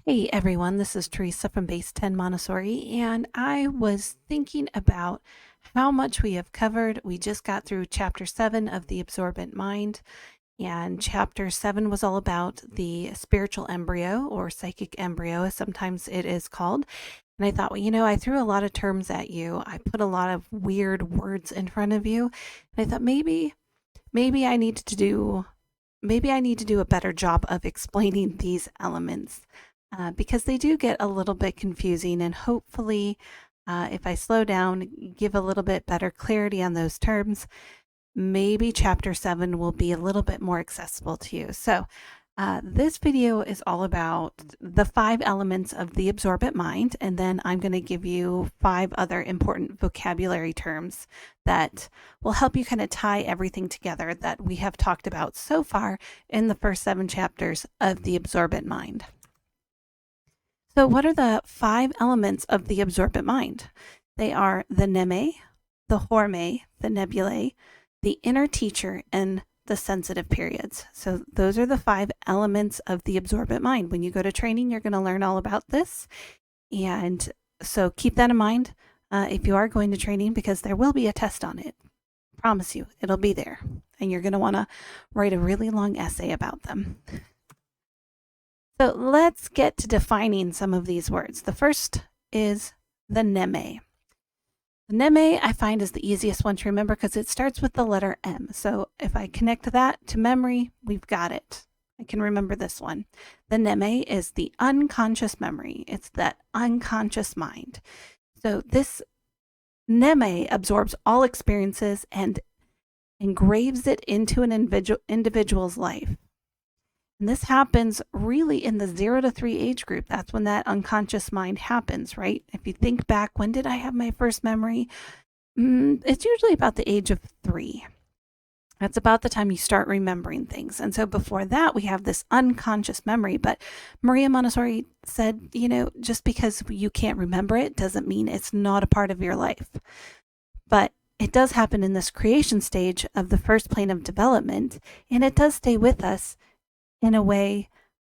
Hey everyone, this is Teresa from Base 10 Montessori, and I was thinking about how much we have covered. We just got through Chapter 7 of the Absorbent Mind, and Chapter 7 was all about the spiritual embryo, or psychic embryo, as sometimes it is called. And I thought, well, I threw a lot of terms at you. I put a lot of weird words in front of you, and I thought maybe I need to do a better job of explaining these elements. Because they do get a little bit confusing, and hopefully if I slow down, give a little bit better clarity on those terms, maybe chapter 7 will be a little bit more accessible to you. So this video is all about the 5 elements of the absorbent mind, and then I'm going to give you 5 other important vocabulary terms that will help you kind of tie everything together that we have talked about so far in the first 7 chapters of the absorbent mind. So what are the 5 elements of the absorbent mind? They are the Mneme, the Horme, the Nebulae, the inner teacher, and the sensitive periods. So those are the 5 elements of the absorbent mind. When you go to training, you're going to learn all about this. And so keep that in mind if you are going to training, because there will be a test on it. I promise you, it'll be there. And you're going to want to write a really long essay about them. So let's get to defining some of these words. The first is the Mneme. The Mneme I find is the easiest one to remember because it starts with the letter M. So if I connect that to memory, we've got it. I can remember this one. The Mneme is the unconscious memory. It's that unconscious mind. So this Mneme absorbs all experiences and engraves it into an individual's life. And this happens really in the 0 to 3 age group. That's when that unconscious mind happens, right? If you think back, when did I have my first memory? It's usually about the age of 3. That's about the time you start remembering things. And so before that, we have this unconscious memory. But Maria Montessori said, just because you can't remember it doesn't mean it's not a part of your life. But it does happen in this creation stage of the first plane of development, and it does stay with us in a way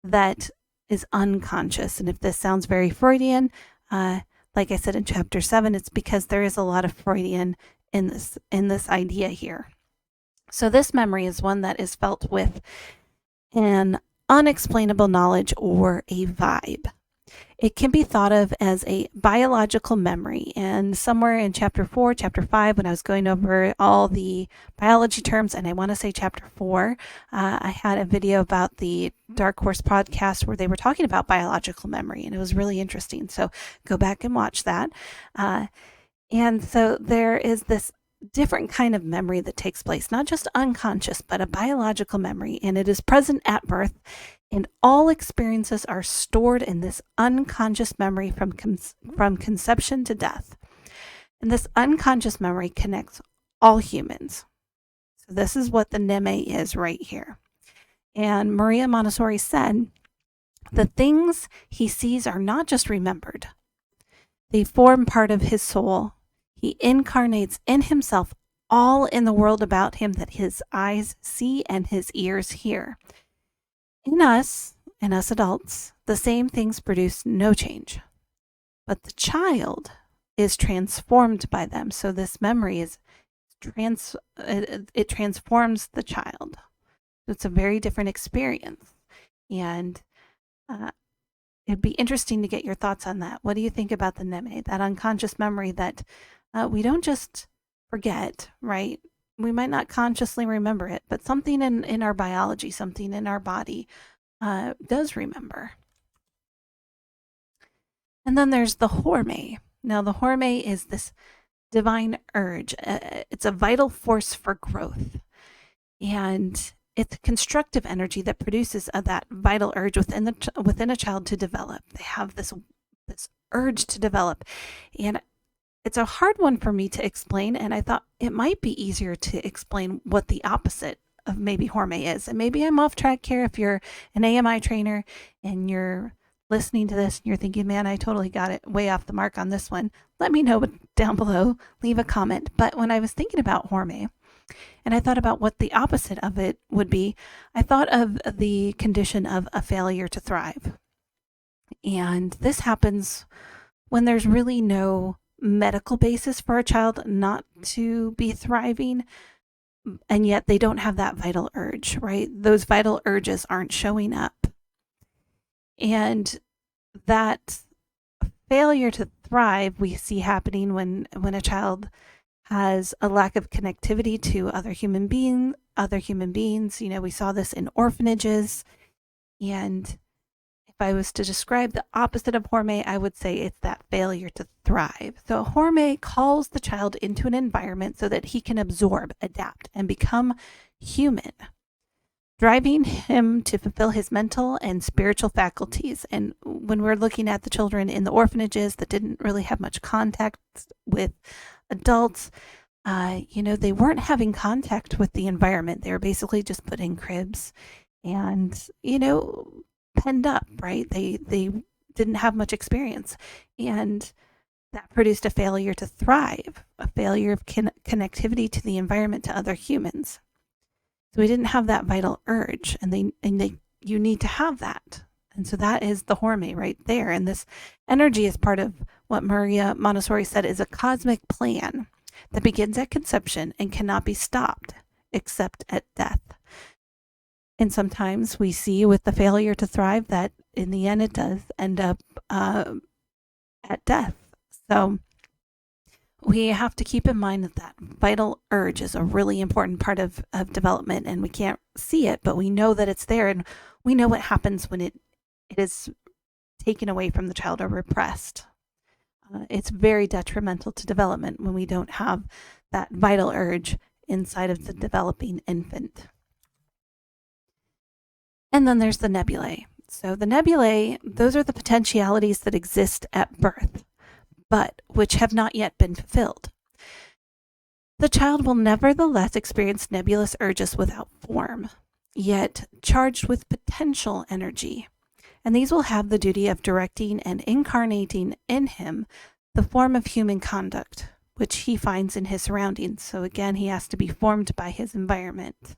that is unconscious. And if this sounds very Freudian, like I said in chapter 7, it's because there is a lot of Freudian in this idea here. So this memory is one that is felt with an unexplainable knowledge or a vibe. It can be thought of as a biological memory. And somewhere in chapter 4, chapter 5, when I was going over all the biology terms, and I want to say chapter 4, I had a video about the Dark Horse podcast where they were talking about biological memory, and it was really interesting. So go back and watch that. And so there is this different kind of memory that takes place, not just unconscious, but a biological memory, and it is present at birth. And all experiences are stored in this unconscious memory from conception to death. And this unconscious memory connects all humans. So this is what the Mneme is right here. And Maria Montessori said, the things he sees are not just remembered. They form part of his soul. He incarnates in himself all in the world about him that his eyes see and his ears hear. In us adults, the same things produce no change, but the child is transformed by them. So this memory it transforms the child. It's a very different experience, and it'd be interesting to get your thoughts on that. What do you think about the Mneme, that unconscious memory that we don't just forget, right? We might not consciously remember it, but something in our biology, something in our body does remember. And then there's the Horme. Now, the Horme is this divine urge. It's a vital force for growth. And it's a constructive energy that produces that vital urge within a child to develop. They have this urge to develop. And it's a hard one for me to explain, and I thought it might be easier to explain what the opposite of maybe Horme is. And maybe I'm off track here. If you're an AMI trainer and you're listening to this and you're thinking, man, I totally got it way off the mark on this one, let me know down below, leave a comment. But when I was thinking about Horme, and I thought about what the opposite of it would be, I thought of the condition of a failure to thrive. And this happens when there's really no medical basis for a child not to be thriving, and yet they don't have that vital urge, right? Those vital urges aren't showing up. And that failure to thrive we see happening when a child has a lack of connectivity to other human beings. You know, we saw this in orphanages. And if I was to describe the opposite of Horme, I would say it's that failure to thrive. So Horme calls the child into an environment so that he can absorb, adapt, and become human, driving him to fulfill his mental and spiritual faculties. And when we're looking at the children in the orphanages that didn't really have much contact with adults, they weren't having contact with the environment. They were basically just put in cribs and, penned up, right? They didn't have much experience. And that produced a failure to thrive, a failure of connectivity to the environment, to other humans. So we didn't have that vital urge, and you need to have that. And so that is the Horme right there. And this energy is part of what Maria Montessori said is a cosmic plan that begins at conception and cannot be stopped except at death. And sometimes we see with the failure to thrive that in the end it does end up at death. So we have to keep in mind that vital urge is a really important part of development, and we can't see it, but we know that it's there, and we know what happens when it is taken away from the child or repressed. It's very detrimental to development when we don't have that vital urge inside of the developing infant. And then there's the nebulae. So the nebulae, those are the potentialities that exist at birth, but which have not yet been fulfilled. The child will nevertheless experience nebulous urges without form, yet charged with potential energy. And these will have the duty of directing and incarnating in him the form of human conduct, which he finds in his surroundings. So again, he has to be formed by his environment.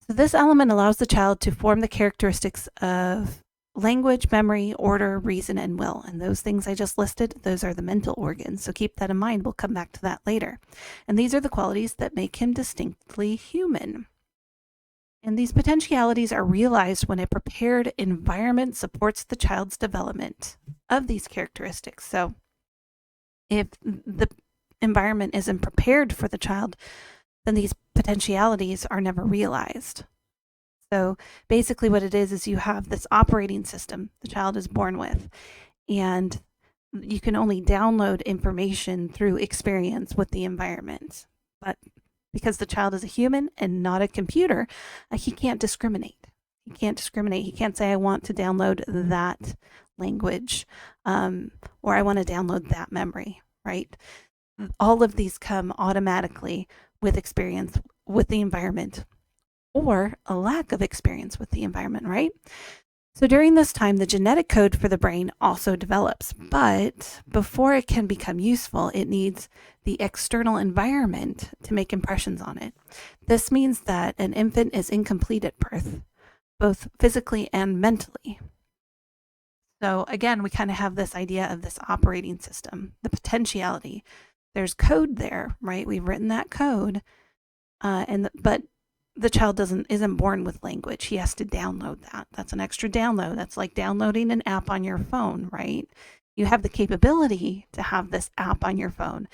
So this element allows the child to form the characteristics of language, memory, order, reason, and will. And those things I just listed, those are the mental organs. So keep that in mind. We'll come back to that later. And these are the qualities that make him distinctly human. And these potentialities are realized when a prepared environment supports the child's development of these characteristics. So if the environment isn't prepared for the child, then these potentialities are never realized. So basically what it is you have this operating system the child is born with, and you can only download information through experience with the environment. But because the child is a human and not a computer, he can't discriminate. He can't say, I want to download that language, or I want to download that memory, right? All of these come automatically with experience with the environment, or a lack of experience with the environment, right? So during this time, the genetic code for the brain also develops, but before it can become useful, it needs the external environment to make impressions on it. This means that an infant is incomplete at birth, both physically and mentally. So again, we kind of have this idea of this operating system, the potentiality. There's code there, right? We've written that code, but the child isn't born with language. He has to download that. That's an extra download. That's like downloading an app on your phone, right? You have the capability to have this app on your phone,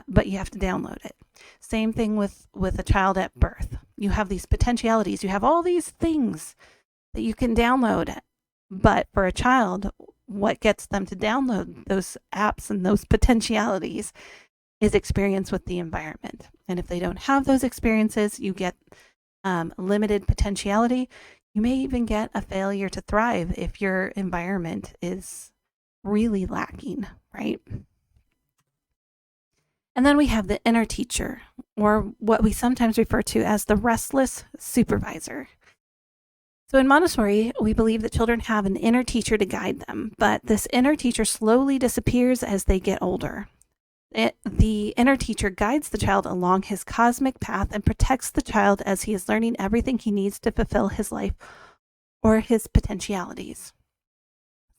but you have to download it. Same thing with a child at birth. You have these potentialities. You have all these things that you can download. But for a child, what gets them to download those apps and those potentialities is experience with the environment. And if they don't have those experiences, you get limited potentiality. You may even get a failure to thrive if your environment is really lacking, right? And then we have the inner teacher, or what we sometimes refer to as the restless supervisor. So in Montessori, we believe that children have an inner teacher to guide them, but this inner teacher slowly disappears as they get older. The inner teacher guides the child along his cosmic path and protects the child as he is learning everything he needs to fulfill his life or his potentialities.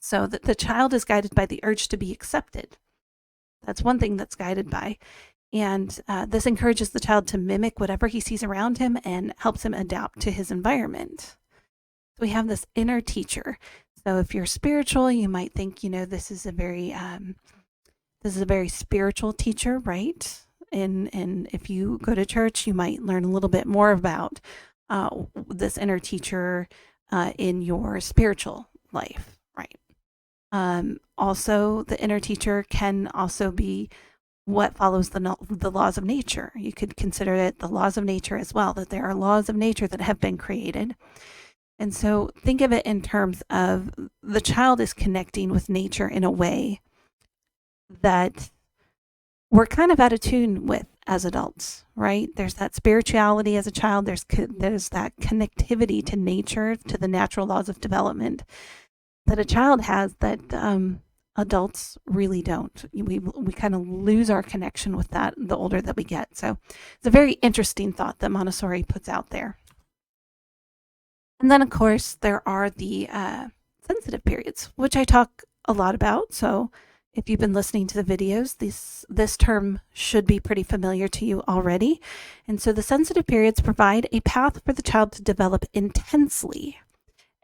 So that the child is guided by the urge to be accepted. That's one thing that's guided by. And this encourages the child to mimic whatever he sees around him and helps him adapt to his environment. So we have this inner teacher. So if you're spiritual, you might think, this is a very spiritual teacher, right? And if you go to church, you might learn a little bit more about this inner teacher in your spiritual life, right? Also, the inner teacher can also be what follows the laws of nature. You could consider it the laws of nature as well, that there are laws of nature that have been created. And so think of it in terms of the child is connecting with nature in a way that we're kind of out of tune with as adults, right? There's that spirituality as a child. There's that connectivity to nature, to the natural laws of development that a child has that adults really don't. We kind of lose our connection with that the older that we get. So it's a very interesting thought that Montessori puts out there. And then, of course, there are the sensitive periods, which I talk a lot about. So if you've been listening to the videos, this term should be pretty familiar to you already. And so the sensitive periods provide a path for the child to develop intensely.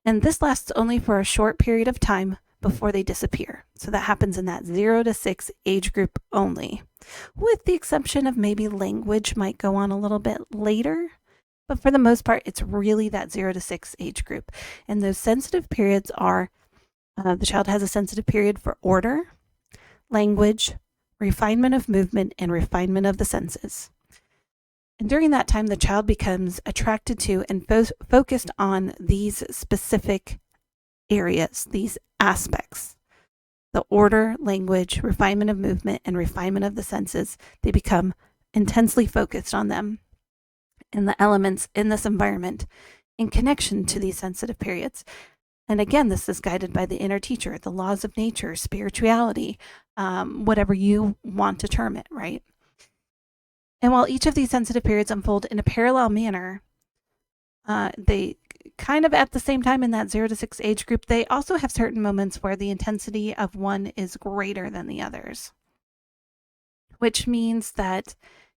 And this lasts only for a short period of time before they disappear. So that happens in that 0 to 6 age group only, with the exception of maybe language might go on a little bit later. But for the most part, it's really that 0 to 6 age group. And those sensitive periods are, the child has a sensitive period for order, language, refinement of movement, and refinement of the senses. And during that time, the child becomes attracted to and focused on these specific areas, these aspects. The order, language, refinement of movement, and refinement of the senses, they become intensely focused on them and the elements in this environment in connection to these sensitive periods. And again, this is guided by the inner teacher, the laws of nature, spirituality, whatever you want to term it, right? And while each of these sensitive periods unfold in a parallel manner, they kind of at the same time in that 0 to 6 age group, they also have certain moments where the intensity of one is greater than the others, which means that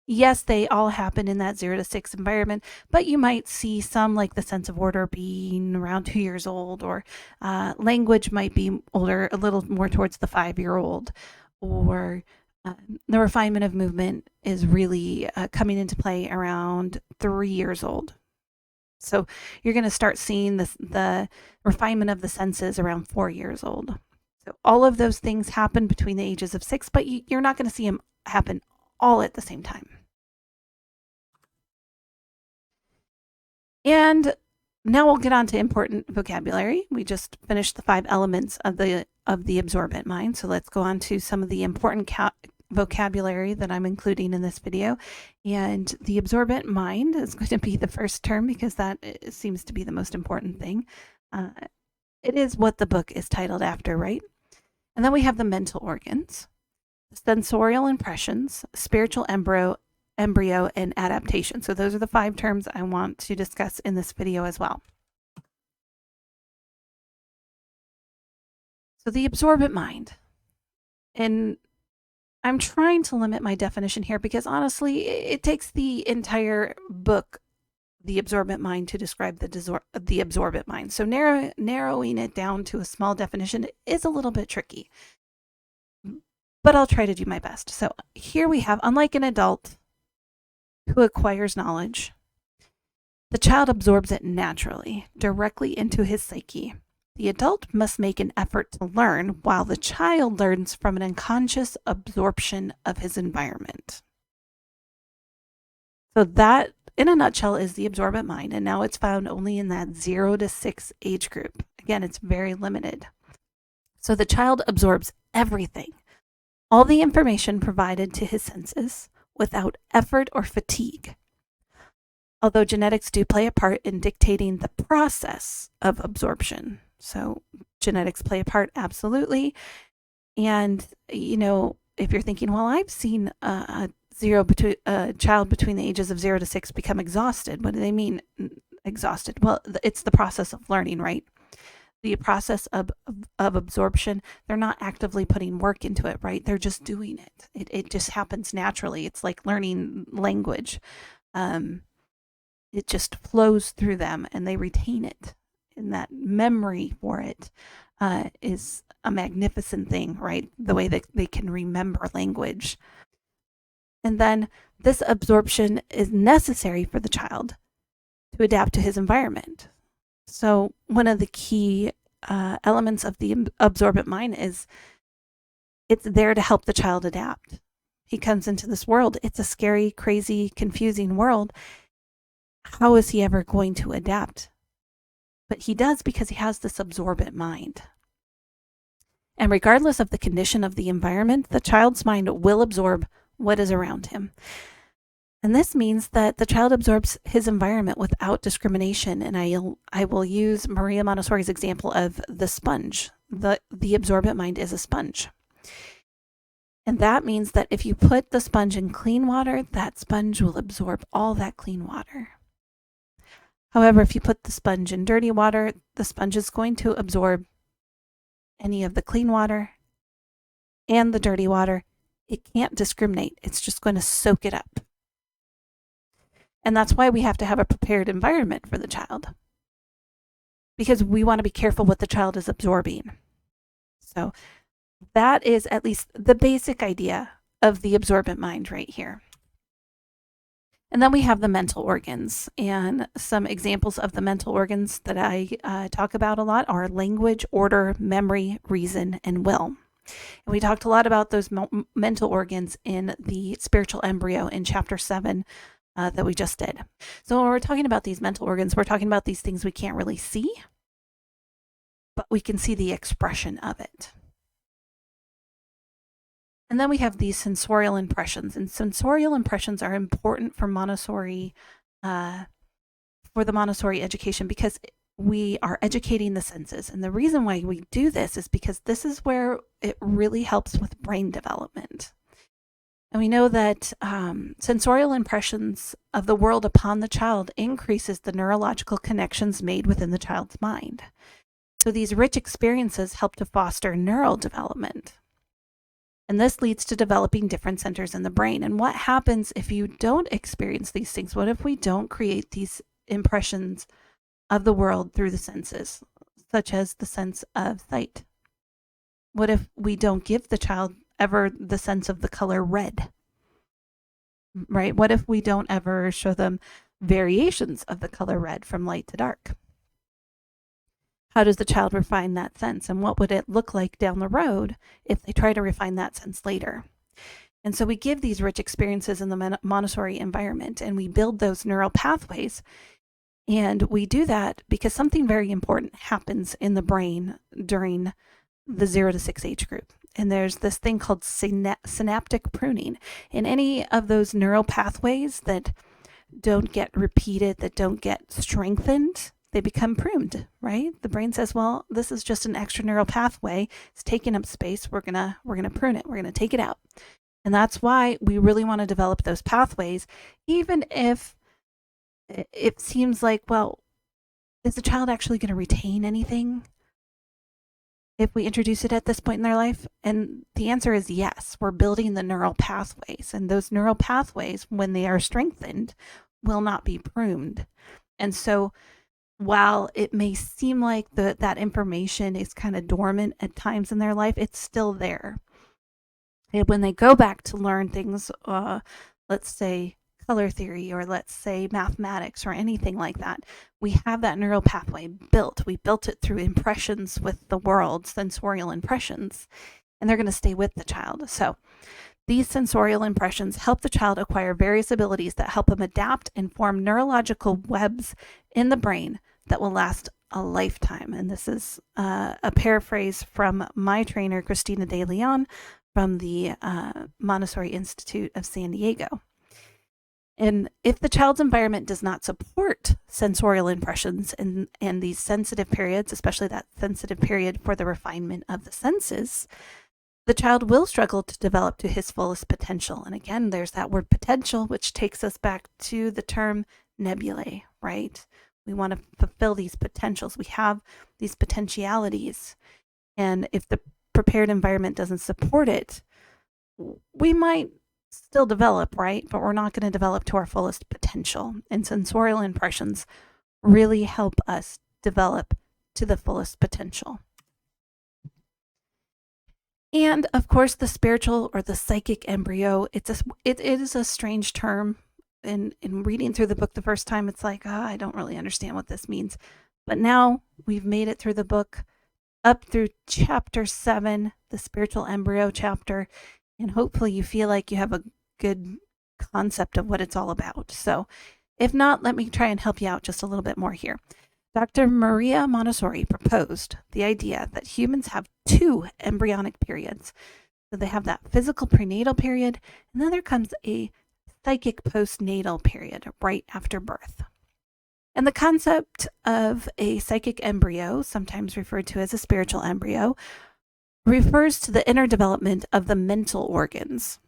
yes, they all happen in that 0 to 6 environment, but you might see some like the sense of order being around 2 years old, or language might be older, a little more towards the 5-year-old, or the refinement of movement is really coming into play around 3 years old. So you're going to start seeing the refinement of the senses around 4 years old. So all of those things happen between the ages of 6, but you're not going to see them happen all at the same time. And now we'll get on to important vocabulary. We just finished the 5 elements of the absorbent mind. So let's go on to some of the important vocabulary that I'm including in this video. And the absorbent mind is going to be the first term because that seems to be the most important thing. It is what the book is titled after, right? And then we have the mental organs, sensorial impressions, spiritual embryo, and adaptation. So those are the 5 terms I want to discuss in this video as well. So the absorbent mind. And I'm trying to limit my definition here because honestly, it takes the entire book, The Absorbent Mind, to describe the absorbent mind. So narrowing it down to a small definition is a little bit tricky, but I'll try to do my best. So here we have, unlike an adult who acquires knowledge, the child absorbs it naturally, directly into his psyche. The adult must make an effort to learn, while the child learns from an unconscious absorption of his environment. So that, in a nutshell, is the absorbent mind, and now it's found only in that 0 to 6 age group. Again, it's very limited. So the child absorbs everything, all the information provided to his senses, without effort or fatigue. Although genetics do play a part in dictating the process of absorption. So genetics play a part, absolutely. And, if you're thinking, well, I've seen a child between the ages of 0 to 6 become exhausted. What do they mean exhausted? Well, it's the process of learning, right? the process of absorption, they're not actively putting work into it, right? They're just doing it. It just happens naturally. It's like learning language. It just flows through them and they retain it. And that memory for it is a magnificent thing, right? The way that they can remember language. And then this absorption is necessary for the child to adapt to his environment. So one of the key elements of the absorbent mind is it's there to help the child adapt. He comes into this world. It's a scary, crazy, confusing world. How is he ever going to adapt? But he does because he has this absorbent mind. And regardless of the condition of the environment, the child's mind will absorb what is around him. And this means that the child absorbs his environment without discrimination. And I will use Maria Montessori's example of the sponge. The absorbent mind is a sponge. And that means that if you put the sponge in clean water, that sponge will absorb all that clean water. However, if you put the sponge in dirty water, the sponge is going to absorb any of the clean water and the dirty water. It can't discriminate. It's just going to soak it up. And that's why we have to have a prepared environment for the child, because we want to be careful what the child is absorbing. So that is at least the basic idea of the absorbent mind right here. And then we have the mental organs, and some examples of the mental organs that I talk about a lot are language, order, memory, reason, and will. And we talked a lot about those mental organs in the spiritual embryo in chapter 7 that we just did. So when we're talking about these mental organs, we're talking about these things we can't really see, but we can see the expression of it. And then we have these sensorial impressions, and sensorial impressions are important for Montessori, for the Montessori education, because we are educating the senses. And the reason why we do this is because this is where it really helps with brain development. And we know that sensorial impressions of the world upon the child increases the neurological connections made within the child's mind. So these rich experiences help to foster neural development. And this leads to developing different centers in the brain. And what happens if you don't experience these things? What if we don't create these impressions of the world through the senses, such as the sense of sight? What if we don't give the child ever the sense of the color red, right? What if we don't ever show them variations of the color red from light to dark? How does the child refine that sense? And what would it look like down the road if they try to refine that sense later? And so we give these rich experiences in the Montessori environment, and we build those neural pathways. And we do that because something very important happens in the brain during the 0 to 6 age group. And there's this thing called synaptic pruning. In any of those neural pathways that don't get repeated, that don't get strengthened, they become pruned, right? The brain says, well, this is just an extra neural pathway. It's taking up space. We're gonna prune it. We're gonna take it out. And that's why we really want to develop those pathways, even if it seems like, well, is the child actually going to retain anything if we introduce it at this point in their life? And the answer is yes. We're building the neural pathways, and those neural pathways, when they are strengthened, will not be pruned. And so while it may seem like that information is kind of dormant at times in their life, it's still there. And when they go back to learn things, let's say color theory, or let's say mathematics, or anything like that, we have that neural pathway built. We built it through impressions with the world, sensorial impressions, and they're going to stay with the child. So these sensorial impressions help the child acquire various abilities that help them adapt and form neurological webs in the brain that will last a lifetime. And this is a paraphrase from my trainer, Christina De Leon, from the Montessori Institute of San Diego. And if the child's environment does not support sensorial impressions and these sensitive periods, especially that sensitive period for the refinement of the senses, the child will struggle to develop to his fullest potential. And again, there's that word potential, which takes us back to the term nebulae, right? We want to fulfill these potentials. We have these potentialities. And if the prepared environment doesn't support it, we might still develop, right? But we're not going to develop to our fullest potential. And sensorial impressions really help us develop to the fullest potential. And of course, the spiritual or the psychic embryo, it is a strange term. In reading through the book the first time, it's like, I don't really understand what this means. But now we've made it through the book up through chapter 7, the spiritual embryo chapter, and hopefully you feel like you have a good concept of what it's all about. So if not, let me try and help you out just a little bit more here. Dr. Maria Montessori proposed the idea that humans have 2 embryonic periods. So they have that physical prenatal period, and then there comes a psychic postnatal period right after birth. And the concept of a psychic embryo, sometimes referred to as a spiritual embryo, refers to the inner development of the mental organs.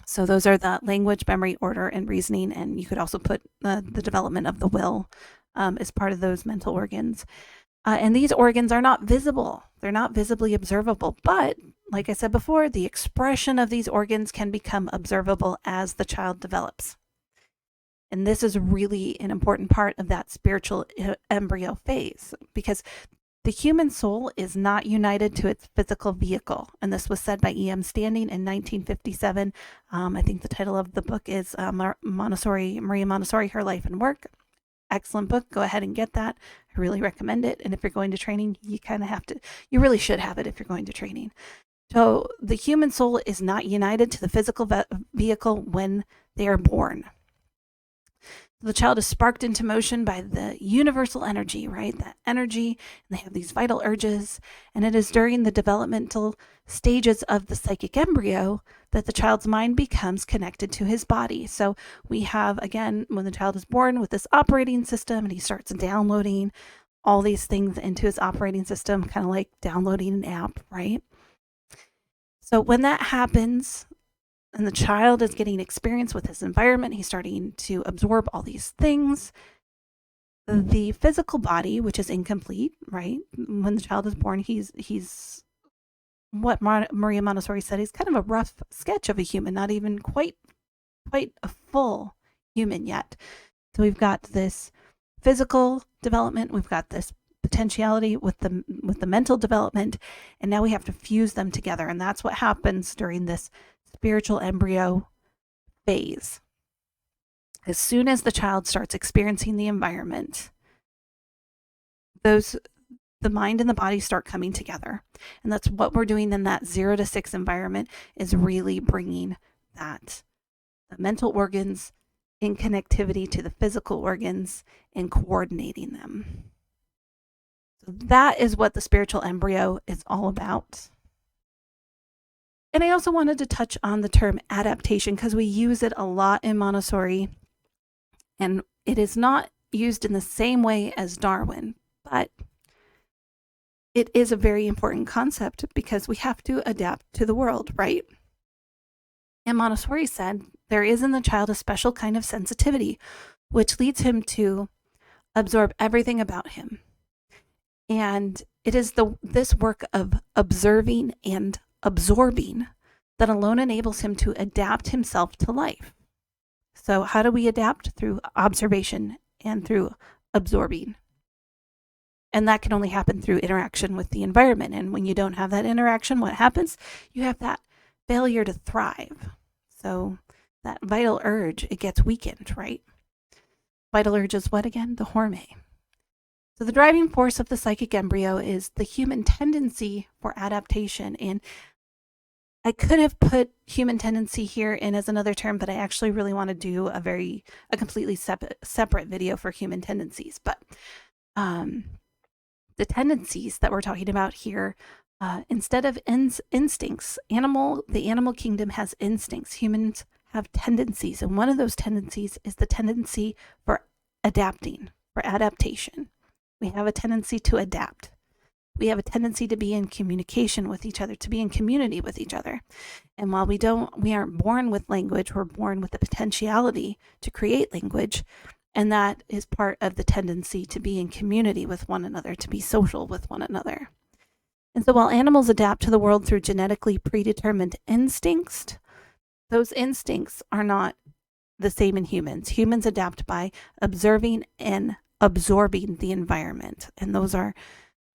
So those are the language, memory, order, and reasoning, and you could also put the development of the will as part of those mental organs. And these organs are not visible. They're not visibly observable, but like I said before, the expression of these organs can become observable as the child develops. And this is really an important part of that spiritual embryo phase, because the human soul is not united to its physical vehicle. And this was said by E.M. Standing in 1957. I think the title of the book is Maria Montessori, Her Life and Work. Excellent book. Go ahead and get that. I really recommend it. And if you're going to training, you really should have it if you're going to training. So the human soul is not united to the physical vehicle when they are born. The child is sparked into motion by the universal energy, right? That energy, and they have these vital urges. And it is during the developmental stages of the psychic embryo that the child's mind becomes connected to his body. So we have, again, when the child is born with this operating system and he starts downloading all these things into his operating system, kind of like downloading an app, right? So when that happens, and the child is getting experience with his environment, he's starting to absorb all these things. The physical body, which is incomplete, right? When the child is born, he's what Maria Montessori said, he's kind of a rough sketch of a human, not even quite a full human yet. So we've got this physical development, we've got this potentiality with the mental development, and now we have to fuse them together. And that's what happens during this spiritual embryo phase. As soon as the child starts experiencing the environment, the mind and the body start coming together. And that's what we're doing in that 0 to 6 environment, is really bringing the mental organs in connectivity to the physical organs and coordinating them. So that is what the spiritual embryo is all about. And I also wanted to touch on the term adaptation, because we use it a lot in Montessori, and it is not used in the same way as Darwin, but it is a very important concept because we have to adapt to the world, right? And Montessori said there is in the child a special kind of sensitivity, which leads him to absorb everything about him. And it is this work of observing and absorbing that alone enables him to adapt himself to life. So how do we adapt? Through observation and through absorbing. And that can only happen through interaction with the environment. And when you don't have that interaction, what happens? You have that failure to thrive. So that vital urge, it gets weakened, right? Vital urge is what again? The Horme. So the driving force of the psychic embryo is the human tendency for adaptation. And I could have put human tendency here in as another term, but I actually really want to do a completely separate video for human tendencies. But the tendencies that we're talking about here, instead of instincts, the animal kingdom has instincts. Humans have tendencies, and one of those tendencies is the tendency for adapting, for adaptation. We have a tendency to adapt. We have a tendency to be in communication with each other, to be in community with each other. And while we aren't born with language, we're born with the potentiality to create language. And that is part of the tendency to be in community with one another, to be social with one another. And so while animals adapt to the world through genetically predetermined instincts, those instincts are not the same in humans. Humans adapt by observing and absorbing the environment. And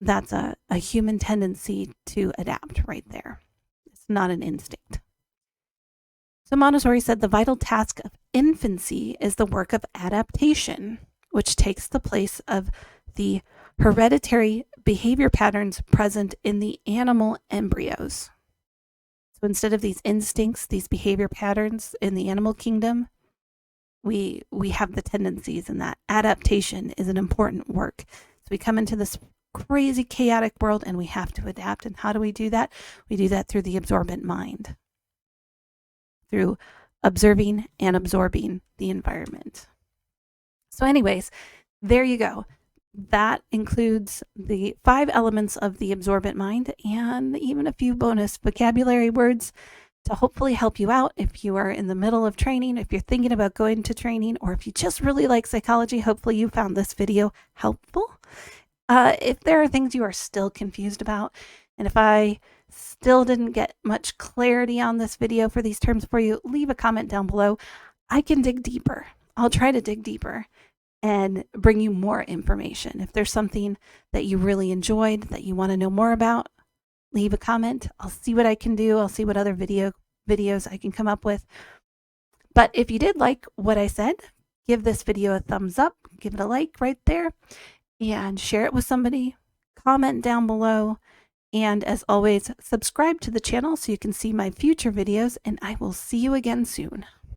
that's a human tendency to adapt right there. It's not an instinct. So Montessori said the vital task of infancy is the work of adaptation, which takes the place of the hereditary behavior patterns present in the animal embryos. So instead of these instincts, these behavior patterns in the animal kingdom, we have the tendencies, and that adaptation is an important work. So we come into this crazy chaotic world and we have to adapt. And how do we do that? We do that through the absorbent mind, through observing and absorbing the environment. So anyways, there you go. That includes the 5 elements of the absorbent mind and even a few bonus vocabulary words to hopefully help you out if you are in the middle of training, if you're thinking about going to training, or if you just really like psychology. Hopefully you found this video helpful. If there are things you are still confused about, and if I still didn't get much clarity on this video for these terms for you, leave a comment down below. I can dig deeper. I'll try to dig deeper and bring you more information. If there's something that you really enjoyed that you want to know more about, leave a comment. I'll see what I can do. I'll see what other videos I can come up with. But if you did like what I said, give this video a thumbs up, give it a like right there, and share it with somebody. Comment down below. And as always, subscribe to the channel so you can see my future videos, and I will see you again soon.